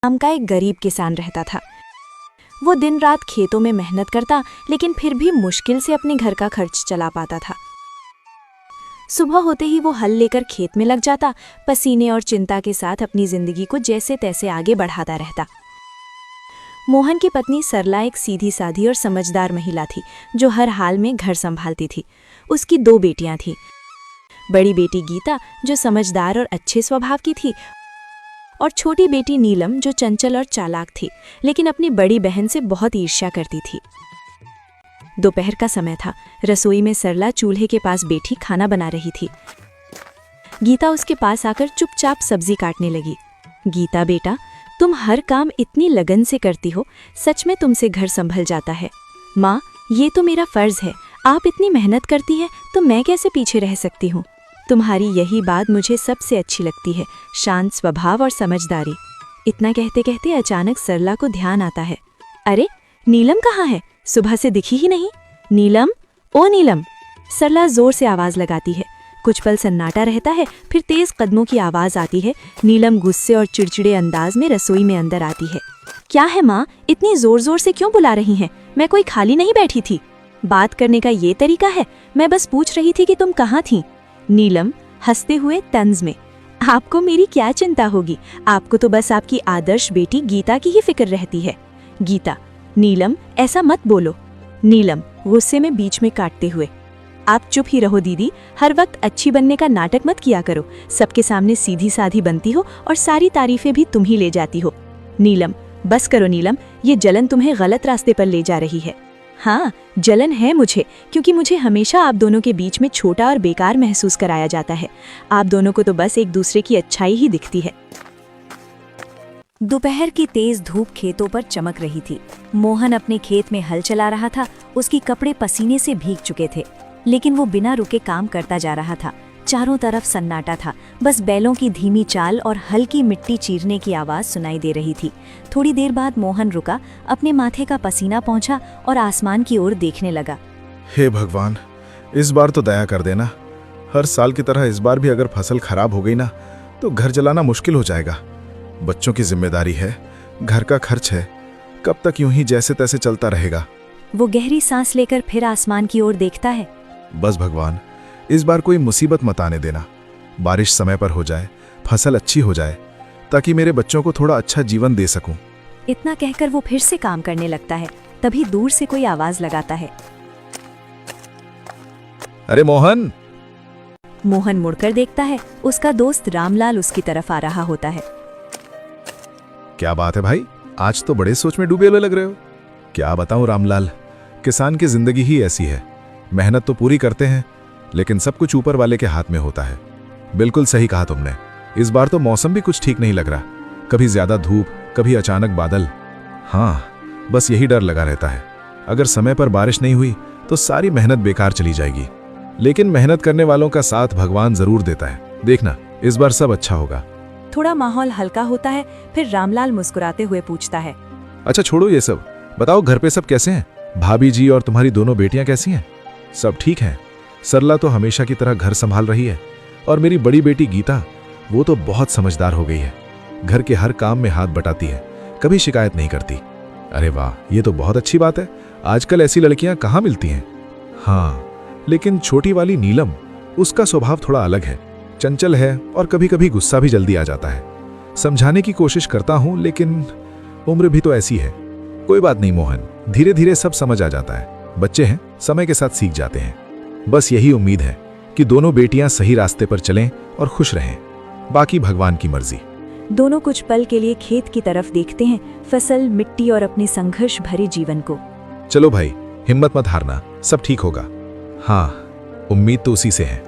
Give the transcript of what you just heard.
नाम का एक गरीब किसान रहता था। वो दिन रात खेतों में मेहनत करता, लेकिन फिर भी मुश्किल से अपने घर का खर्च चला पाता था। सुबह होते ही वो हल लेकर खेत में लग जाता, पसीने और चिंता के साथ अपनी जिंदगी को जैसे तैसे आगे बढ़ाता रहता। मोहन की पत्नी सरला एक सीधी साधी और समझदार महिला थी, जो हर हाल में घर संभालती थी। उसकी 2 बेटियां थीं। बड़ी बेटी गीता, जो समझदार और अच्छे स्वभाव की थी, और छोटी बेटी नीलम, जो चंचल और चालाक थी, लेकिन अपनी बड़ी बहन से बहुत ईर्ष्या करती थी। दोपहर का समय था। रसोई में सरला चूल्हे के पास बैठी खाना बना रही थी। गीता उसके पास आकर चुपचाप सब्जी काटने लगी। गीता बेटा, तुम हर काम इतनी लगन से करती हो, सच में तुमसे घर संभल जाता है। माँ, ये तो मेरा फर्ज है, आप इतनी मेहनत करती हैं तो मैं कैसे पीछे रह सकती हूँ। तुम्हारी यही बात मुझे सबसे अच्छी लगती है, शांत स्वभाव और समझदारी। इतना कहते कहते अचानक सरला को ध्यान आता है, अरे नीलम कहाँ है? सुबह से दिखी ही नहीं। नीलम, ओ नीलम! सरला जोर से आवाज लगाती है। कुछ पल सन्नाटा रहता है, फिर तेज कदमों की आवाज आती है। नीलम गुस्से और चिड़चिड़े अंदाज में रसोई में अंदर आती है। क्या है माँ, इतनी जोर जोर से क्यों बुला रही हैं? मैं कोई खाली नहीं बैठी थी। बात करने का ये तरीका है? मैं बस पूछ रही थी कि तुम कहाँ थी। नीलम हंसते हुए तंज में, आपको मेरी क्या चिंता होगी, आपको तो बस आपकी आदर्श बेटी गीता की ही फिक्र रहती है। गीता, नीलम ऐसा मत बोलो। नीलम गुस्से में बीच में काटते हुए, आप चुप ही रहो दीदी, हर वक्त अच्छी बनने का नाटक मत किया करो। सबके सामने सीधी साधी बनती हो और सारी तारीफें भी तुम ही ले जाती हो। नीलम, बस करो नीलम, ये जलन तुम्हें गलत रास्ते पर ले जा रही है। हाँ, जलन है मुझे, क्योंकि मुझे हमेशा आप दोनों के बीच में छोटा और बेकार महसूस कराया जाता है। आप दोनों को तो बस एक दूसरे की अच्छाई ही दिखती है। दोपहर की तेज धूप खेतों पर चमक रही थी। मोहन अपने खेत में हल चला रहा था। उसके कपड़े पसीने से भीग चुके थे, लेकिन वो बिना रुके काम करता जा रहा था। चारों तरफ सन्नाटा था, बस बैलों की धीमी चाल और हल्की मिट्टी चीरने की आवाज सुनाई दे रही थी। थोड़ी देर बाद मोहन रुका, अपने माथे का पसीना पोंछा और आसमान की ओर देखने लगा। हे भगवान, इस बार तो दया कर देना। हर साल की तरह इस बार भी अगर फसल खराब हो गई ना, तो घर चलाना मुश्किल हो जाएगा। बच्चों की जिम्मेदारी है, घर का खर्च है, कब तक यूं ही जैसे तैसे चलता रहेगा। वो गहरी सांस लेकर फिर आसमान की ओर देखता है। बस भगवान, इस बार कोई मुसीबत मत आने देना। बारिश समय पर हो जाए, फसल अच्छी हो जाए, ताकि मेरे बच्चों को थोड़ा अच्छा जीवन दे सकूं। इतना कहकर वो फिर से काम करने लगता है। तभी दूर से कोई आवाज लगाता है, अरे मोहन! मोहन मुड़कर देखता है। उसका दोस्त रामलाल उसकी तरफ आ रहा होता है। क्या बात है भाई, आज तो बड़े सोच में डूबे हुए लग रहे हो। क्या बताऊं रामलाल, किसान की जिंदगी ही ऐसी है। मेहनत तो पूरी करते हैं, लेकिन सब कुछ ऊपर वाले के हाथ में होता है। बिल्कुल सही कहा तुमने। इस बार तो मौसम भी कुछ ठीक नहीं लग रहा, कभी ज्यादा धूप, कभी अचानक बादल। हाँ, बस यही डर लगा रहता है। अगर समय पर बारिश नहीं हुई तो सारी मेहनत बेकार चली जाएगी। लेकिन मेहनत करने वालों का साथ भगवान जरूर देता है। देखना, इस बार सब अच्छा होगा। थोड़ा माहौल हल्का होता है, फिर रामलाल मुस्कुराते हुए पूछता है, अच्छा छोड़ो ये सब, बताओ घर पे सब कैसे हैं? भाभी जी और तुम्हारी दोनों बेटियां कैसी हैं? सब ठीक हैं? सरला तो हमेशा की तरह घर संभाल रही है, और मेरी बड़ी बेटी गीता, वो तो बहुत समझदार हो गई है। घर के हर काम में हाथ बटाती है, कभी शिकायत नहीं करती। अरे वाह, ये तो बहुत अच्छी बात है। आजकल ऐसी लड़कियां कहाँ मिलती हैं। हाँ, लेकिन छोटी वाली नीलम, उसका स्वभाव थोड़ा अलग है, चंचल है और कभी कभी गुस्सा भी जल्दी आ जाता है। समझाने की कोशिश करता हूं, लेकिन उम्र भी तो ऐसी है। कोई बात नहीं मोहन, धीरे धीरे सब समझ आ जाता है। बच्चे हैं, समय के साथ सीख जाते हैं। बस यही उम्मीद है कि दोनों बेटियां सही रास्ते पर चलें और खुश रहें। बाकी भगवान की मर्जी। दोनों कुछ पल के लिए खेत की तरफ देखते हैं, फसल, मिट्टी और अपने संघर्ष भरे जीवन को। चलो भाई, हिम्मत मत हारना, सब ठीक होगा। हाँ, उम्मीद तो उसी से है।